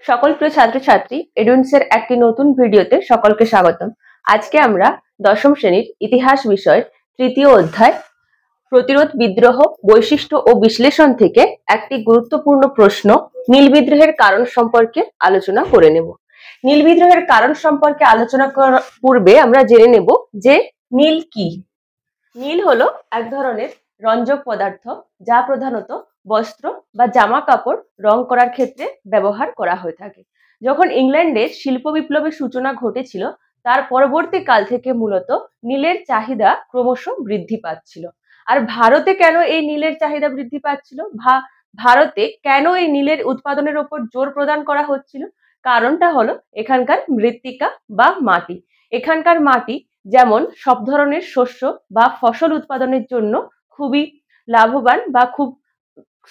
সকল প্রিয় ছাত্রছাত্রী এডুইন্সের একটি নতুন ভিডিওতে সকলকে স্বাগতম। আজকে আমরা দশম শ্রেণীর ইতিহাস বিষয়ের তৃতীয় অধ্যায় প্রতিরোধ বিদ্রোহ বৈশিষ্ট্য ও বিশ্লেষণ থেকে একটি গুরুত্বপূর্ণ প্রশ্ন নীল বিদ্রোহের কারণ সম্পর্কে আলোচনা করে নেব। নীল বিদ্রোহের কারণ সম্পর্কে আলোচনা করার পূর্বে আমরা জেনে নেব যে নীল কি। নীল হলো এক ধরনের রঞ্জক পদার্থ যা প্রধানত বস্ত্র বা জামা কাপড় রং করার ক্ষেত্রে ব্যবহার করা হয়ে থাকে। যখন ইংল্যান্ডে শিল্প বিপ্লবের সূচনা ঘটেছিল তার পরবর্তী কাল থেকে মূলত নীলের চাহিদা ক্রমশ বৃদ্ধি পাচ্ছিল। আর ভারতে কেন এই নীলের চাহিদা বৃদ্ধি পাচ্ছিল, ভারতে কেন এই নীলের উৎপাদনের উপর জোর প্রদান করা হচ্ছিল? কারণটা হলো এখানকার মৃত্তিকা বা মাটি। এখানকার মাটি যেমন সব ধরনের শস্য বা ফসল উৎপাদনের জন্য খুবই লাভবান বা খুব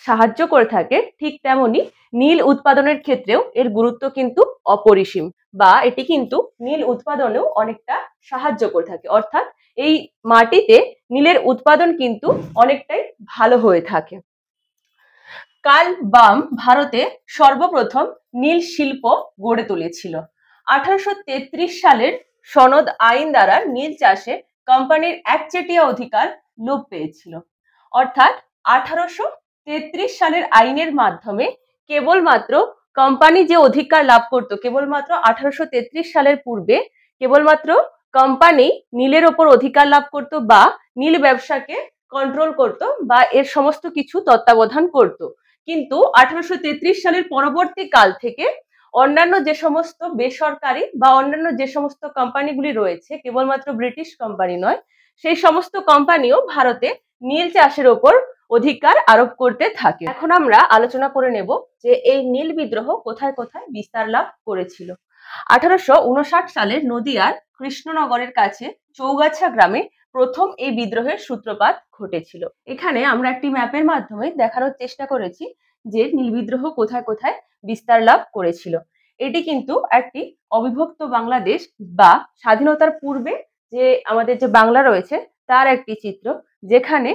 সাহায্য করে থাকে, ঠিক তেমনি নীল উৎপাদনের ক্ষেত্রেও এর গুরুত্ব কিন্তু অপরিসীম, বা এটি কিন্তু নীল উৎপাদনেও অনেকটা সাহায্য করে থাকে। অর্থাৎ এই মাটিতে নীলের উৎপাদন কিন্তু অনেকটাই ভালো হয়ে থাকে। কার্ল বাম ভারতে সর্বপ্রথম নীল শিল্প গড়ে তুলেছিল। 1833 সালের সনদ আইন দ্বারা নীল চাষে কোম্পানির একচেটিয়া অধিকার লোপ পেয়েছিল। অর্থাৎ 1833 সালের আইনের মাধ্যমে কেবলমাত্র কোম্পানি যে অধিকার লাভ করত, কেবলমাত্র 1833 সালের পূর্বে কেবলমাত্র কোম্পানি নীলের ওপর অধিকার লাভ করত বা নীল ব্যবসাকে কন্ট্রোল করত বা এর সমস্ত কিছু তত্ত্বাবধান করত। কিন্তু 1833 সালের পরবর্তী কাল থেকে অন্যান্য যে সমস্ত বেসরকারি বা অন্যান্য যে সমস্ত কোম্পানিগুলি রয়েছে, কেবলমাত্র ব্রিটিশ কোম্পানি নয়, সেই সমস্ত কোম্পানিও ভারতে নীল চাষের ওপর অধিকার আরোপ করতে থাকে। এখন আমরা আলোচনা করে নেব যে এই নীল বিদ্রোহ কোথায় কোথায় বিস্তার লাভ করেছিল। 1859 সালের নদিয়ার কৃষ্ণনগরের কাছে চৌগাছা গ্রামে প্রথম এই বিদ্রোহের সূত্রপাত ঘটেছিল। এখানে আমরা একটি ম্যাপের মাধ্যমে দেখানোর চেষ্টা করেছি যে নীল বিদ্রোহ কোথায় কোথায় বিস্তার লাভ করেছিল। এটি কিন্তু একটি অবিভক্ত বাংলাদেশ বা স্বাধীনতার পূর্বে যে আমাদের যে বাংলা রয়েছে তার একটি চিত্র, যেখানে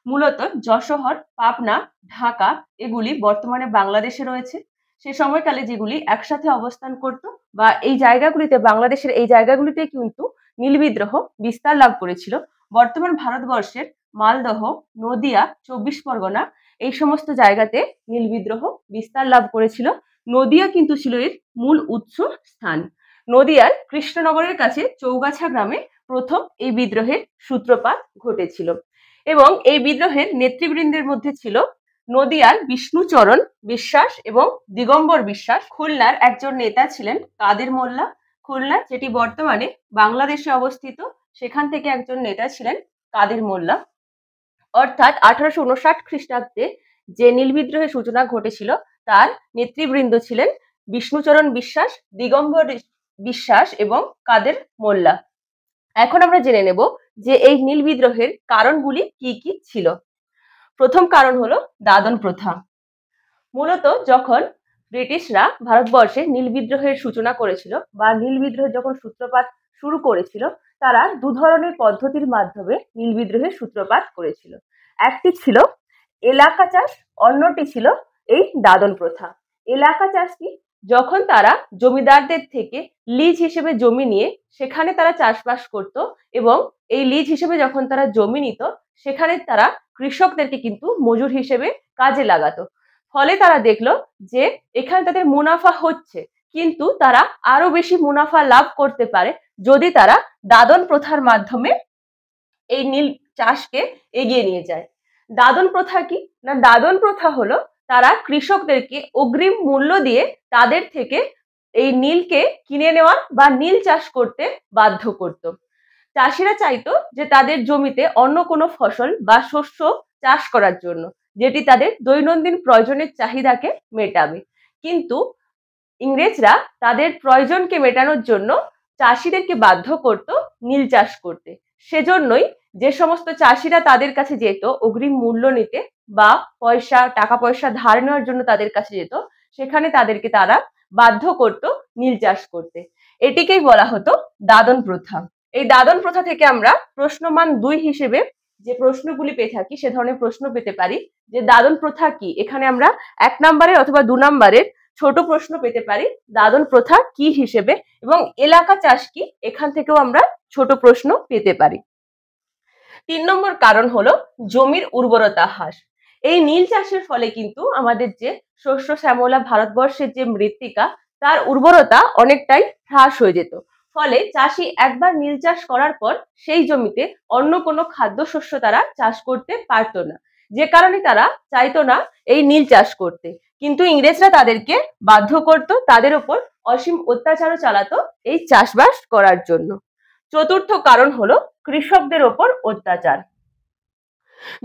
মূলত যশোহর, পাবনা, ঢাকা এগুলি বর্তমানে বাংলাদেশে রয়েছে। সে সময়কালে যেগুলি একসাথে অবস্থান করত বা এই জায়গাগুলিতে, বাংলাদেশের এই জায়গাগুলিতে কিন্তু নীল বিদ্রোহ বিস্তার লাভ করেছিল। বর্তমান ভারতবর্ষের মালদহ, নদিয়া, 24 পরগনা এই সমস্ত জায়গাতে নীল বিদ্রোহ বিস্তার লাভ করেছিল। নদিয়া কিন্তু ছিল এর মূল উৎস স্থান। নদিয়ার কৃষ্ণনগরের কাছে চৌগাছা গ্রামে প্রথম এই বিদ্রোহের সূত্রপাত ঘটেছিল এবং এই বিদ্রোহের নেতৃবৃন্দের মধ্যে ছিল নদিয়ার বিষ্ণুচরণ বিশ্বাস এবং দিগম্বর বিশ্বাস। খুলনার একজন নেতা ছিলেন কাদের মোল্লা। খুলনা যেটি বর্তমানে বাংলাদেশে অবস্থিত, সেখান থেকে একজন নেতা ছিলেন কাদের মোল্লা। অর্থাৎ 1859 খ্রিস্টাব্দে যে নীল বিদ্রোহের সূচনা ঘটেছিল তার নেতৃবৃন্দ ছিলেন বিষ্ণুচরণ বিশ্বাস, দিগম্বর বিশ্বাস এবং কাদের মোল্লা। এখন আমরা জেনে নেব যে এই নীল বিদ্রোহের কারণগুলি কি কি ছিল। প্রথম কারণ হলো দাদন প্রথা। মূলত যখন ব্রিটিশরা ভারতবর্ষে নীল বিদ্রোহের সূচনা করেছিল বা নীল বিদ্রোহের যখন সূত্রপাত শুরু করেছিল, তারা দু ধরনের পদ্ধতির মাধ্যমে নীল বিদ্রোহের সূত্রপাত করেছিল। একটি ছিল এলাকা চাষ, অন্যটি ছিল এই দাদন প্রথা। এলাকা চাষ কি? যখন তারা জমিদারদের থেকে লিজ হিসেবে জমি নিয়ে সেখানে তারা চাষবাস করত এবং এই লিজ হিসেবে যখন তারা জমি নিত সেখানে তারা কৃষকদেরকে কিন্তু মজুর হিসেবে কাজে লাগাতো। ফলে তারা দেখলো যে এখানে তাদের মুনাফা হচ্ছে, কিন্তু তারা আরো বেশি মুনাফা লাভ করতে পারে যদি তারা দাদন প্রথার মাধ্যমে এই নীল চাষকে এগিয়ে নিয়ে যায়। দাদন প্রথা কি না? দাদন প্রথা হলো তারা কৃষকদেরকে অগ্রিম মূল্য দিয়ে তাদের থেকে এই নীলকে কিনে নেওয়া বা নীল চাষ করতে বাধ্য করত। চাষিরা চাইতো যে তাদের জমিতে অন্য কোনো ফসল বা শস্য চাষ করার জন্য, যেটি তাদের দৈনন্দিন প্রয়োজনের চাহিদাকে মেটাবে, কিন্তু ইংরেজরা তাদের প্রয়োজনকে মেটানোর জন্য চাষিদেরকে বাধ্য করত নীল চাষ করতে। সেজন্যই যে সমস্ত চাষিরা তাদের কাছে যেত অগ্রিম মূল্য নিতে বা টাকা পয়সা ধার নেওয়ার জন্য তাদের কাছে যেত, সেখানে তাদেরকে তারা বাধ্য করত নীল চাষ করতে। এটিকেই বলা হতো দাদন প্রথা। এই দাদন প্রথা থেকে আমরা প্রশ্নমান 2 হিসেবে যে প্রশ্নগুলি পেয়ে থাকি সে ধরনের প্রশ্ন পেতে পারি যে দাদন প্রথা কি। এখানে আমরা 1 নম্বরের অথবা 2 নম্বরের ছোট প্রশ্ন পেতে পারি দাদন প্রথা কি হিসেবে, এবং এলাকা চাষ কি, এখান থেকেও আমরা ছোট প্রশ্ন পেতে পারি। 3 নম্বর কারণ হলো জমির উর্বরতা হ্রাস। এই নীল চাষের ফলে কিন্তু আমাদের যে শস্য শ্যামলা ভারতবর্ষের যে মৃত্তিকা, তার উর্বরতা অনেকটাই হ্রাস হয়ে যেত। ফলে চাষি একবার নীল চাষ করার পর সেই জমিতে অন্য কোনো খাদ্যশস্য তারা চাষ করতে পারতো না, যে কারণে তারা চাইতো না এই নীল চাষ করতে। কিন্তু ইংরেজরা তাদেরকে বাধ্য করত, তাদের উপর অসীম অত্যাচারও চালাতো এই চাষবাস করার জন্য। চতুর্থ কারণ হলো কৃষকদের ওপর অত্যাচার।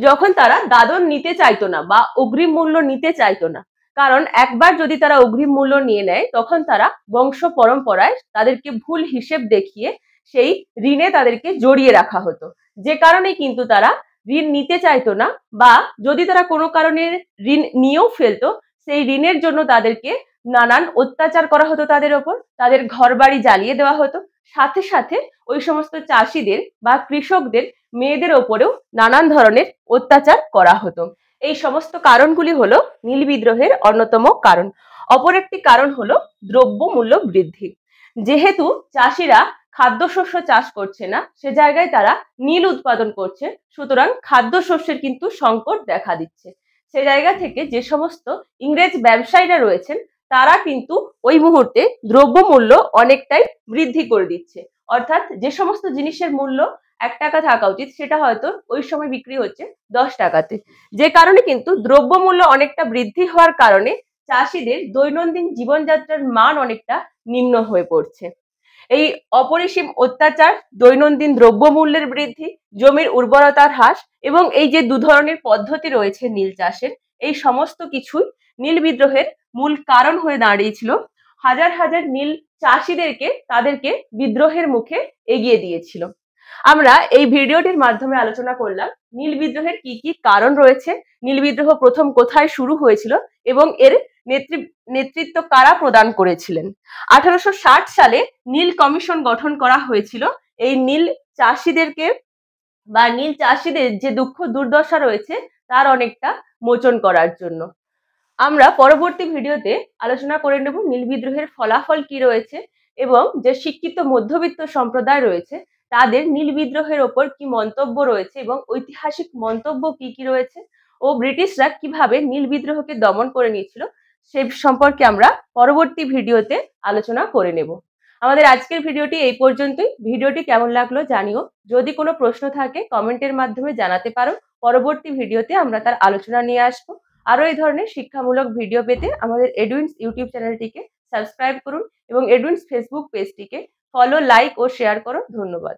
যখন তারা দাদন নিতে চাইতো না বা অগ্রিম মূল্য নিতে চাইতো না, কারণ একবার যদি তারা অগ্রিম মূল্য নিয়ে নেয় তখন তারা বংশ পরম্পরায় তাদেরকে ভুল হিসেব দেখিয়ে সেই ঋণে তাদেরকে জড়িয়ে রাখা হতো, যে কারণে কিন্তু তারা ঋণ নিতে চাইতো না, বা যদি তারা কোনো কারণে ঋণ নিয়েও ফেলতো, সেই ঋণের জন্য তাদেরকে নানান অত্যাচার করা হতো, তাদের ওপর তাদের ঘরবাড়ি জ্বালিয়ে দেওয়া হতো। সাথে সাথে ওই সমস্ত চাষিদের বা কৃষকদের মেয়েদের ওপরেও নানান ধরনের অত্যাচার করা হতো। এই সমস্ত কারণগুলি হলো নীল বিদ্রোহের অন্যতম কারণ। অপর একটি কারণ হলো দ্রব্য মূল্য বৃদ্ধি। যেহেতু চাষিরা খাদ্যশস্য চাষ করছে না, সে জায়গায় তারা নীল উৎপাদন করছে, সুতরাং খাদ্যশস্যের কিন্তু সংকট দেখা দিচ্ছে। সে জায়গা থেকে যে সমস্ত ইংরেজ ব্যবসায়ীরা রয়েছেন তারা কিন্তু ওই মুহূর্তে দ্রব্যমূল্য অনেকটাই বৃদ্ধি করে দিচ্ছে। অর্থাৎ যে সমস্ত জিনিসের মূল্য 1 টাকা থাকা উচিত সেটা হয়তো ওই সময় বিক্রি হচ্ছে 10 টাকাতে, যে কারণে কিন্তু দ্রব্যমূল্য অনেকটা বৃদ্ধি হওয়ার কারণে চাষিদের দৈনন্দিন জীবনযাত্রার মান অনেকটা নিম্ন হয়ে পড়ছে। এই অপরিসীম অত্যাচার, দৈনন্দিন দ্রব্যমূল্যের বৃদ্ধি, জমির উর্বরতার হ্রাস এবং এই যে 2 ধরনের পদ্ধতি রয়েছে নীল চাষের, এই সমস্ত কিছুই নীল বিদ্রোহের মূল কারণ হয়ে দাঁড়িয়েছিল। হাজার হাজার নীল চাষিদেরকে তাদেরকে বিদ্রোহের মুখে এগিয়ে দিয়েছিল। আমরা এই ভিডিওটির মাধ্যমে আলোচনা করলাম নীল বিদ্রোহের কি কি কারণ রয়েছে, নীল বিদ্রোহ প্রথম কোথায় শুরু হয়েছিল এবং এর নেতৃত্ব কারা প্রদান করেছিলেন। 1860 সালে নীল কমিশন গঠন করা হয়েছিল এই নীল চাষিদেরকে বা নীল চাষিদের যে দুঃখ দুর্দশা রয়েছে তার অনেকটা মোচন করার জন্য। আমরা পরবর্তী ভিডিওতে আলোচনা করে নেব নীল বিদ্রোহের ফলাফল কি রয়েছে এবং যে শিক্ষিত মধ্যবিত্ত সম্প্রদায় রয়েছে তাদের নীল বিদ্রোহের ওপর কি মন্তব্য রয়েছে এবং ঐতিহাসিক মন্তব্য কি কি রয়েছে, ও ব্রিটিশরা কিভাবে নীল বিদ্রোহকে দমন করে নিয়েছিল সে সম্পর্কে আমরা পরবর্তী ভিডিওতে আলোচনা করে নেব। আমাদের আজকের ভিডিওটি এই পর্যন্তই। ভিডিওটি কেমন লাগলো জানিও। যদি কোনো প্রশ্ন থাকে কমেন্টের মাধ্যমে জানাতে পারো। পরবর্তী ভিডিওতে আমরা তার আলোচনা নিয়ে আসবো। আরো এই ধরনের শিক্ষামূলক ভিডিও পেতে আমাদের এডুইন্স ইউটিউব চ্যানেলটিকে সাবস্ক্রাইব করুন এবং এডুইন্স ফেসবুক পেজটিকে ফলো, লাইক ও শেয়ার করো। ধন্যবাদ।